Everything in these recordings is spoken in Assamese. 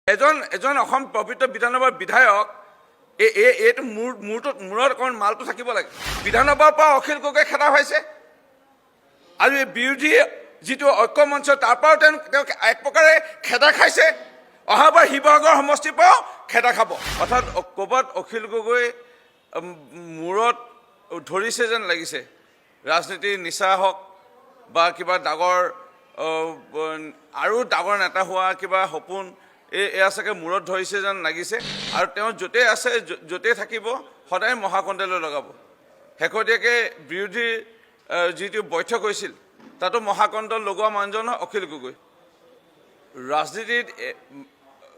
এজন অসম পবিত্ৰ বিধানসভাৰ বিধায়ক এইটো মূৰত অকণ মালটো থাকিব লাগে। বিধানসভাৰ পৰা অখিল গগৈ খেদা হৈছে আৰু বিৰোধী যিটো ঐক্য মঞ্চ তাৰ পৰাও তেওঁ এক প্ৰকাৰে খেদা খাইছে। অহাবাৰ শিৱসাগৰ সমষ্টিৰ পৰাও খেদা খাব। অৰ্থাৎ ক'ৰবাত অখিল গগৈ মূৰত ধৰিছে যেন লাগিছে। ৰাজনীতিৰ নিচা হওক বা কিবা ডাঙৰ আৰু ডাঙৰ নেতা হোৱা কিবা সপোন এয়া চাগে মূৰত ধৰিছে যেন লাগিছে। আৰু তেওঁ য'তেই আছে য'তেই থাকিব সদায় মহাকণ্ডলৈ লগাব। শেহতীয়াকৈ বিৰোধীৰ যিটো বৈঠক হৈছিল তাতো মহাকণ্ড লগোৱা মানুহজন অখিল গগৈ।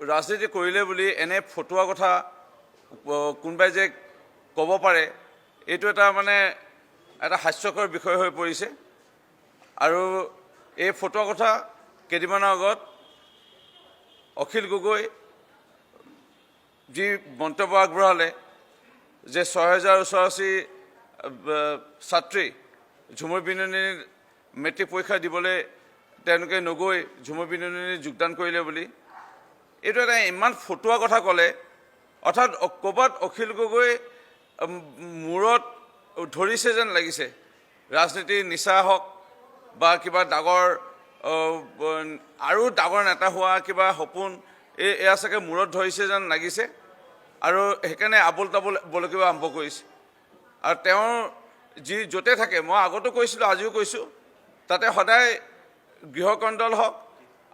ৰাজনীতি কৰিলে বুলি এনে ফটুৱা কথা কোনোবাই যে ক'ব পাৰে, এইটো এটা হাস্যকৰ বিষয় হৈ পৰিছে। আৰু এই ফটুৱা কথা কেইদিনমানৰ আগত অখিল গগৈ যি মন্তব্য আগবঢ়ালে যে ৬,০০০ ওচৰা-ওচৰি ছাত্ৰী ঝুমুৰ বিননিৰ মেট্ৰিক পৰীক্ষা দিবলৈ তেওঁলোকে নগৈ ঝুমুৰ বিননিৰ যোগদান কৰিলে বুলি, এইটো এটা ইমান ফটুৱা কথা ক'লে। অৰ্থাৎ ক'ৰবাত অখিল গগৈ মূৰত ধৰিছে যেন লাগিছে। ৰাজনীতিৰ নিচা হওক বা কিবা ডাঙৰ আৰু ডাঙৰ নেতা হোৱা কিবা সপোন এয়া চাগে মূৰত ধৰিছে যেন লাগিছে। আৰু সেইকাৰণে আবোল তাবোল বলকিব আৰম্ভ কৰিছে। আৰু তেওঁৰ য'তে থাকে, মই আগতো কৈছিলোঁ আজিও কৈছোঁ, তাতে সদায় গৃহকণ্ডল হওক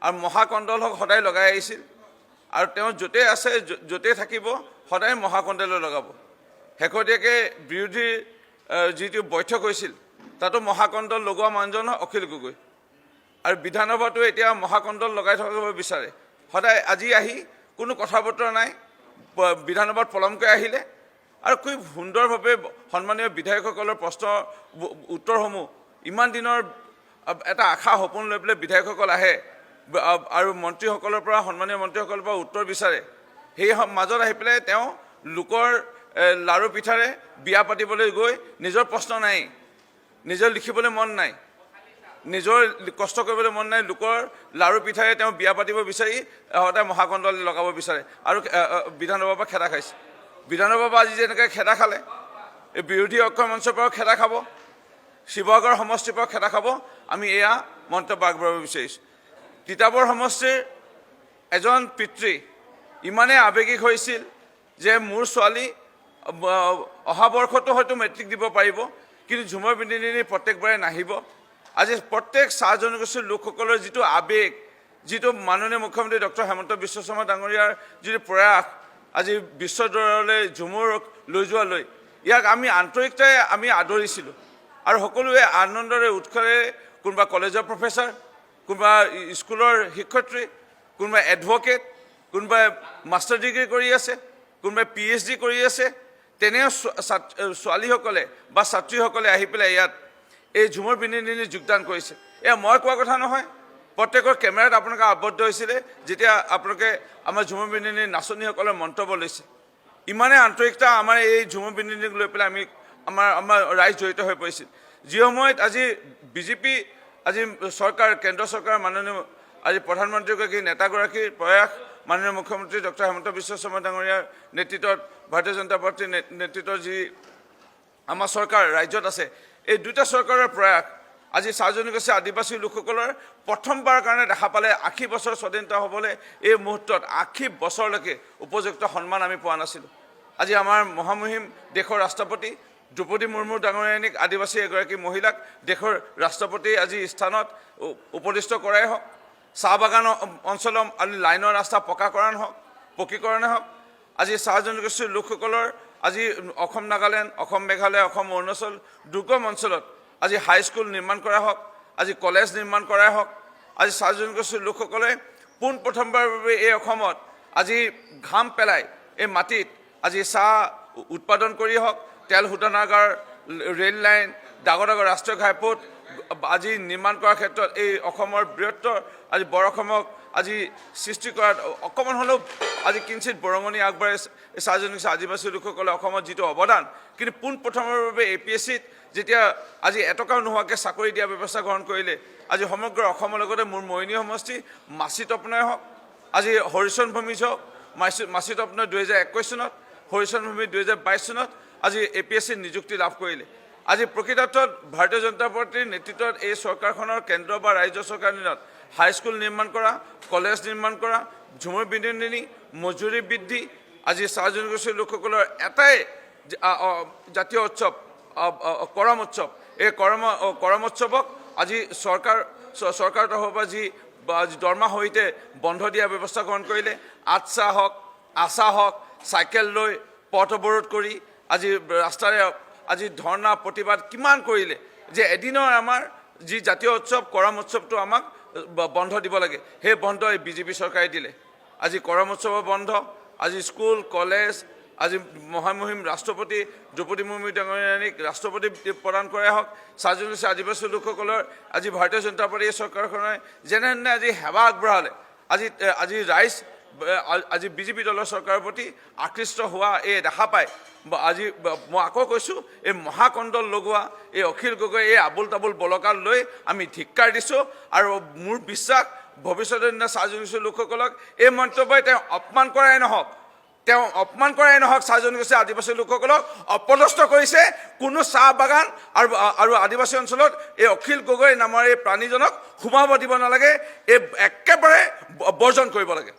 আৰু মহাকণ্ডল হওক সদায় লগাই আহিছিল। আৰু তেওঁ য'তেই আছে য'তেই থাকিব সদায় মহাকণ্ডলৈ লগাব। শেহতীয়াকৈ বিৰোধীৰ যিটো বৈঠক হৈছিল তাতো মহাকণ্ডল লগোৱা মানুহজন অখিল গগৈ। আৰু বিধানসভাটো এতিয়া মহাকণ্ডল লগাই থব বিচাৰে। সদায় আজি আহি কোনো কথা বতৰা নাই, বিধানসভাত পলমকৈ আহিলে আৰু খুব সুন্দৰভাৱে সন্মানীয় বিধায়কসকলৰ প্ৰশ্নৰ উত্তৰসমূহ, ইমান দিনৰ এটা আশা সপোন লৈ পেলাই বিধায়কসকল আহে আৰু মন্ত্ৰীসকলৰ পৰা সন্মানীয় মন্ত্ৰীসকলৰ পৰা উত্তৰ বিচাৰে। সেই মাজত আহি পেলাই তেওঁ লোকৰ লাৰু পিঠাৰে বিয়া পাতিবলৈ গৈ নিজৰ প্ৰশ্ন নাই, নিজৰ লিখিবলৈ মন নাই, নিজৰ কষ্ট কৰিবলৈ মন নাই, লোকৰ লাৰু পিঠাৰে তেওঁ বিয়া পাতিব বিচাৰি সদায় মহাকণ্ডল লগাব বিচাৰে আৰু বিধানসভাৰ পৰা খেদা খাইছে। বিধানসভাৰ পৰা আজি যেনেকৈ খেদা খালে, এই বিৰোধী ঐক্য মঞ্চৰ পৰাও খেদা খাব, শিৱসাগৰ সমষ্টিৰ পৰাও খেদা খাব। আমি এয়া মন্তব্য আগবঢ়াব বিচাৰিছোঁ। তিতাবৰ সমষ্টিৰ এজন পিতৃ ইমানেই আৱেগিক হৈছিল যে মোৰ ছোৱালী অহা বৰ্ষতো হয়তো মেট্ৰিক দিব পাৰিব, কিন্তু ঝুমুৰ বিননি প্ৰত্যেকবাৰে নাহিব। আজি প্ৰত্যেক চাহ জনগোষ্ঠীৰ লোকসকলৰ যিটো আৱেগ, যিটো মাননীয় মুখ্যমন্ত্ৰী ডক্টৰ হিমন্ত বিশ্ব শৰ্মা ডাঙৰীয়াৰ যিটো প্ৰয়াস আজি বিশ্বদৰবাৰলৈ ঝুমুৰক লৈ যোৱালৈ, ইয়াক আমি আন্তৰিকতাৰে আমি আদৰিছিলোঁ। আৰু সকলোৱে আনন্দৰে উৎসাহেৰে, কোনোবা কলেজৰ প্ৰফেচাৰ, কোনোবা স্কুলৰ শিক্ষয়িত্ৰী, কোনোবা এডভকেট, কোনোবাই মাষ্টাৰ ডিগ্ৰী কৰি আছে, কোনোবাই PhD কৰি আছে, তেনে ছোৱালীসকলে বা ছাত্ৰীসকলে আহি পেলাই ইয়াত এই ঝুমুৰ বিননি যোগদান কৰিছে। এয়া মই কোৱা কথা নহয়, প্ৰত্যেকৰ কেমেৰাত আপোনালোকে আবদ্ধ হৈছিলে যেতিয়া আপোনালোকে আমাৰ ঝুমুৰ বিননিৰ নাচনীসকলৰ মন্তব্য লৈছে। ইমানেই আন্তৰিকতা আমাৰ এই ঝুমুৰ বিননিক লৈ পেলাই আমাৰ ৰাইজ জড়িত হৈ পৰিছিল। যি সময়ত আজি বিজেপি আজি চৰকাৰ, কেন্দ্ৰ চৰকাৰ, মাননীয় আজি প্ৰধানমন্ত্ৰীগৰাকী নেতাগৰাকীৰ প্ৰয়াস, মাননীয় মুখ্যমন্ত্ৰী ডক্টৰ হিমন্ত বিশ্ব শৰ্মা ডাঙৰীয়াৰ নেতৃত্বত, ভাৰতীয় জনতা পাৰ্টীৰ নেতৃত্বৰ যি আমাৰ চৰকাৰ ৰাজ্যত আছে, এই দুটা চৰকাৰৰ প্ৰয়াস আজি চাহ জনগোষ্ঠী আদিবাসী লোকসকলৰ প্ৰথমবাৰৰ কাৰণে দেখা পালে 80 বছৰ স্বাধীনতা হ'বলৈ এই মুহূৰ্তত 80 বছৰলৈকে উপযুক্ত সন্মান আমি পোৱা নাছিলোঁ। আজি আমাৰ মহামহিম দেশৰ ৰাষ্ট্ৰপতি দ্ৰৌপদী মুৰ্মু ডাঙৰীয়ানীক, আদিবাসী এগৰাকী মহিলাক দেশৰ ৰাষ্ট্ৰপতি আজি স্থানত উপদিষ্ট কৰাই হওক, চাহ বাগান অঞ্চলৰ লাইনৰ ৰাস্তা পকীকৰণে হওক, আজি চাহ জনগোষ্ঠীৰ লোকসকলৰ আজি অসম নাগালেণ্ড, অসম মেঘালয়, অসম অৰুণাচল দুৰ্গম অঞ্চলত আজি হাইস্কুল নিৰ্মাণ কৰা হওক, আজি কলেজ নিৰ্মাণ কৰাই হওক, আজি চাহ জনগোষ্ঠীৰ লোকসকলে পোনপ্ৰথমবাৰৰ বাবে এই অসমত আজি ঘাম পেলাই এই মাটিত আজি চাহ উৎপাদন কৰি হওক, তেল শোধনাগাৰ, ৰেল লাইন, ডাঙৰ ডাঙৰ ৰাষ্ট্ৰীয় ঘাইপথ আজি নিৰ্মাণ কৰাৰ ক্ষেত্ৰত এই অসমৰ বৃহত্তৰ আজি বৰ অসমক আজি সৃষ্টি কৰাত অকণমান হ'লেও আজি কিঞ্চিত বৰঙণি আগবঢ়াইছে এই চাহ জনগোষ্ঠী আদিবাসী লোকসকলে অসমত যিটো অৱদান। কিন্তু পোনপ্ৰথমৰ বাবে APSCত যেতিয়া আজি এটকাও নোহোৱাকৈ চাকৰি দিয়া ব্যৱস্থা গ্ৰহণ কৰিলে, আজি সমগ্ৰ অসমৰ লগতে মোৰ মৰিনী সমষ্টি, মাচি তপনাই হওক, আজি হৰিচৰণ ভূমি হওক মাচি তপনৰ 2021 চনত হৰিচৰণ ভূমি 2022 চনত আজি APSC নিযুক্তি লাভ কৰিলে আজি প্ৰকৃতাৰ্থত ভাৰতীয় জনতা পাৰ্টিৰ নেতৃত্বত এই চৰকাৰখনৰ কেন্দ্ৰ বা ৰাজ্য চৰকাৰৰ দিনত হাইস্কুল নিৰ্মাণ কৰা কলেজ নিৰ্মাণ কৰা ঝুমুৰ বিনোদিনী মজুৰি বৃদ্ধি আজি চাহ জনগোষ্ঠীৰ লোকসকলৰ এটাই জাতীয় উৎসৱ কৰম উৎসৱ এই কৰম উৎসৱক আজি চৰকাৰৰ তৰফৰ পৰা যি দৰমহা সহিতে বন্ধ দিয়া ব্যৱস্থা গ্ৰহণ কৰিলে আচ্ছা হওক আশা হওক চাইকেল লৈ পথ অৱৰোধ কৰি আজি ৰাস্তাৰে আজি ধৰ্ণা প্ৰতিবাদ কিমান কৰিলে যে এদিনৰ আমাৰ যি জাতীয় উৎসৱ কৰম উৎসৱটো আমাক বন্ধ দিব লাগে সেই বন্ধ এই বিজেপি চৰকাৰে দিলে আজি কৰম উৎসৱৰ বন্ধ আজি স্কুল কলেজ আজি মহামহিম ৰাষ্ট্ৰপতি দ্ৰৌপদী মুৰ্মু ডাঙৰীয়ানীক ৰাষ্ট্ৰপতি প্ৰদান কৰাই হওক চাহ জনগোষ্ঠী আদিবাসী লোকসকলৰ আজি ভাৰতীয় জনতা পাৰ্টীৰ চৰকাৰখনে যেনে আজি সেৱা আগবঢ়ালে আজি ৰাইজ আজি বিজেপি দলৰ চৰকাৰৰ প্ৰতি আকৃষ্ট হোৱা এই দেখা পায় আজি মই আকৌ কৈছোঁ এই মহাকণ্ডল লগোৱা এই অখিল গগৈ এই আবুল তাবুল বলকাৰ লৈ আমি ধিক্কাৰ দিছোঁ আৰু মোৰ বিশ্বাস ভৱিষ্যতৰ দিনা চাহ জনগোষ্ঠীৰ লোকসকলক এই মন্তব্যই তেওঁ অপমান কৰাই নহওক চাহ জনগোষ্ঠী আদিবাসী লোকসকলক অপদস্থ কৰিছে কোনো চাহ বাগান আৰু আদিবাসী অঞ্চলত এই অখিল গগৈ নামৰ এই প্ৰাণীজনক সোমাব দিব নালাগে এই একেবাৰে বৰ্জন কৰিব লাগে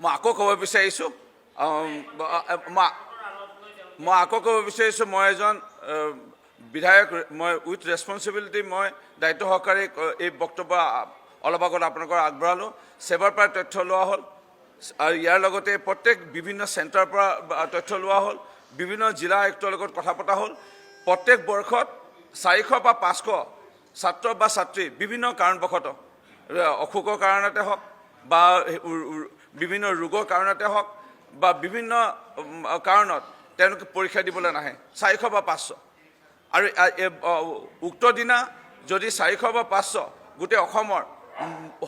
মই আকৌ ক'ব বিচাৰিছোঁ মই এজন বিধায়ক মই উইথ ৰেছপনচিবিলিটি মই দায়িত্ব সহকাৰে এই বক্তব্য অলপ আগত আপোনালোকৰ আগবঢ়ালোঁ সেৱাৰ পৰা তথ্য লোৱা হ'ল আৰু ইয়াৰ লগতে প্ৰত্যেক বিভিন্ন চেণ্টাৰৰ পৰা তথ্য লোৱা হ'ল বিভিন্ন জিলা আয়ুক্তৰ লগত কথা পতা হ'ল প্ৰত্যেক বৰ্ষত 400 বা 500 ছাত্ৰ বা ছাত্ৰী বিভিন্ন কাৰণবশতঃ অসুখৰ কাৰণতে হওক বা বিভিন্ন ৰোগৰ কাৰণতে হওক বা বিভিন্ন কাৰণত তেওঁলোকে পৰীক্ষা দিবলৈ নাহে 400 বা 500 আৰু উক্ত দিনা যদি 400 বা 500 গোটেই অসমৰ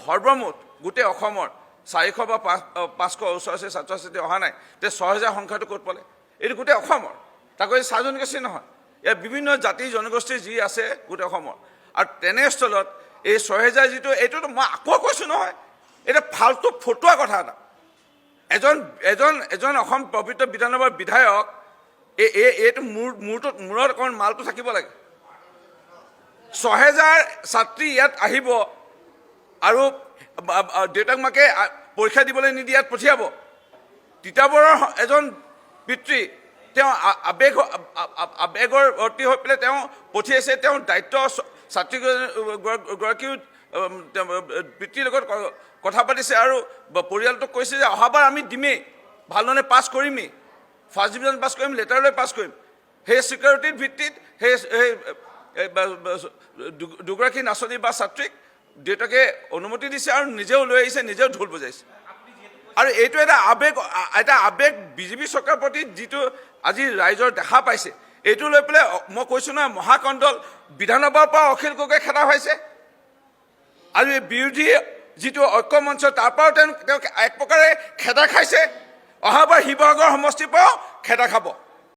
সৰ্বমুঠ গোটেই অসমৰ 400 বা 500 ওচৰচে ছাত্ৰ ছাত্ৰী অহা নাই তে 6000 সংখ্যাটো ক'ত পালে এইটো গোটেই অসমৰ তাকো চাহ জনগোষ্ঠী নহয় ইয়াৰ বিভিন্ন জাতি জনগোষ্ঠী যি আছে গোটেই অসমৰ আৰু তেনেস্থলত এই 6000 যিটো এইটোতো মই আকৌ কৈছোঁ নহয় এটা ফাল্টু ফটুৱা কথা এটা এজন অসম পবিত্ৰ বিধানসভাৰ বিধায়ক এইটো মূৰত অকণ মালটো থাকিব লাগে 6000 ছাত্ৰী ইয়াত আহিব আৰু দেউতাক মাকে পৰীক্ষা দিবলৈ নিদি ইয়াত পঠিয়াব তিতাবৰৰ এজন পিতৃ তেওঁ আবেগৰ অতি হৈ পেলাই তেওঁ পঠিয়াইছে তেওঁ দায়িত্ব ছাত্ৰীগৰাকীও পিতৃৰ লগত কথা পাতিছে আৰু পৰিয়ালটোক কৈছে যে অহাবাৰ আমি দিমেই ভালধৰণে পাছ কৰিমেই ফাৰ্ষ্ট ডিভিজন পাছ কৰিম লেটাৰ লৈ পাছ কৰিম সেই চিকিউৰিটিৰ ভিত্তিত সেই দুগৰাকী নাচনী বা ছাত্ৰীক দেউতাকে অনুমতি দিছে আৰু নিজেও লৈ আহিছে নিজেও ঢোল বজাইছে আৰু এইটো এটা আবেগ বিজেপি চৰকাৰৰ প্ৰতি যিটো আজি ৰাইজৰ দেখা পাইছে এইটো লৈ পেলাই মই কৈছোঁ নহয় মহাকণ্ডল বিধানসভাৰ পৰা অখিল গগৈ খেদা হৈছে আৰু এই বিৰোধী যিটো ঐক্য মঞ্চ তাৰ পৰাও তেওঁ এক প্ৰকাৰে খেদা খাইছে অহাবাৰ শিৱসাগৰ সমষ্টিৰ পৰাও খেদা খাব